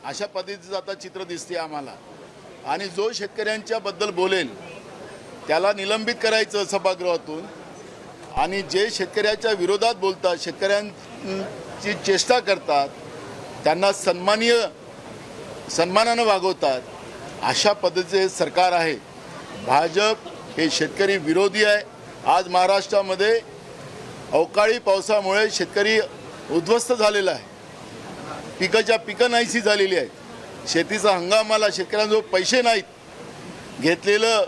अशा पद्धतीचं आता चित्र दिसते आम्हाला। आणि जो शेतकऱ्यांच्या बद्दल बोलेल त्याला निलंबित करायचं सभागृहातून, आणि जे शेतकऱ्याच्या विरोधात बोलतात, शेतकऱ्यांची चेष्टा करतात, त्यांना सन्मानानं वागवतात, अशा पद्धतीचे सरकार आहे। भाजप हे शेतकरी विरोधी आहे। आज महाराष्ट्रामध्ये अवकाळी पावसामुळे शेतकरी उद्ध्वस्त झालेला आहे। पिकं नाहीशी झालेली आहेत। शेतीचा हंगामाला शेतकऱ्यांजवळ पैसे नाहीत। घेतलेलं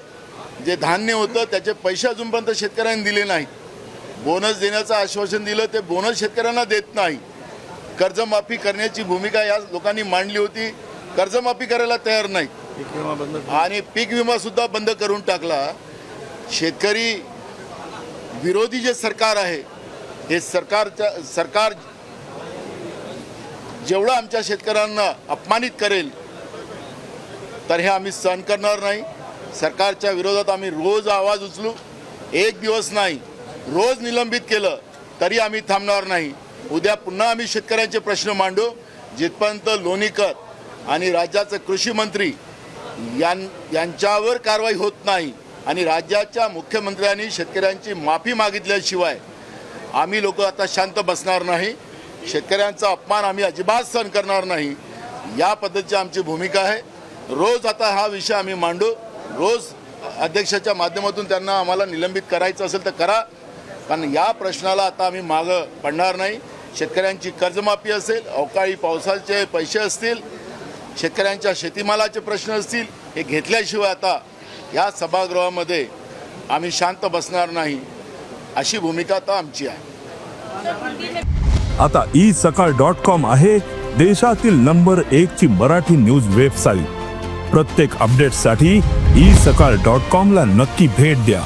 जे धान्य होतं त्याचे पैसे अजूनपर्यंत शेतकऱ्यांनी दिले नाहीत। बोनस देण्याचं आश्वासन दिलं, ते बोनस शेतकऱ्यांना देत नाही। कर्जमाफी करण्याची भूमिका या लोकांनी मांडली होती, कर्जमाफी करायला तयार नाहीत आणि पीक विमा सुद्धा बंद करून टाकला। शेतकरी विरोधी जे सरकार आहे, हे सरकार जेवढं आमच्या शेतकऱ्यांना अपमानित करेल तर हे आम्ही सहन करणार नाही। सरकारच्या विरोधात आम्ही रोज आवाज उचलू, एक दिवस नाही, रोज निलंबित केलं तरी आम्ही थांबणार नाही। उद्या पुन्हा आम्ही शेतकऱ्यांचे प्रश्न मांडू, जिथपर्यंत लोणीकर आणि राज्याचे कृषी मंत्री यांच्यावर कारवाई होत नाही आणि राज्याच्या मुख्यमंत्र्यांनी शेतकऱ्यांची माफी मागितल्याशिवाय आम्ही लोक आता शांत बसणार नाही। शेतकऱ्यांचा अपमान आम्ही अजिबात सहन करणार नाही, या पद्धतीची आमची भूमिका आहे। रोज आता हा विषय आम्ही मांडू, रोज अध्यक्षाच्या माध्यमातून त्यांना आम्हाला निलंबित करायचं असेल तर करा, पण या प्रश्नाला आता आम्ही मागं पडणार नाही। शेतकऱ्यांची कर्जमाफी असेल, अवकाळी पावसाचे पैसे असतील, शेतकऱ्यांच्या शेतीमालाचे प्रश्न असतील, हे घेतल्याशिवाय आता या सभागृहामध्ये आम्ही शांत बसणार नाही, अशी भूमिका आता आमची आहे। आता isakal.com आहे देशातील नंबर 1 ची मराठी न्यूज वेबसाईट। प्रत्येक अपडेटसाठी isakal.com ला नक्की भेट द्या।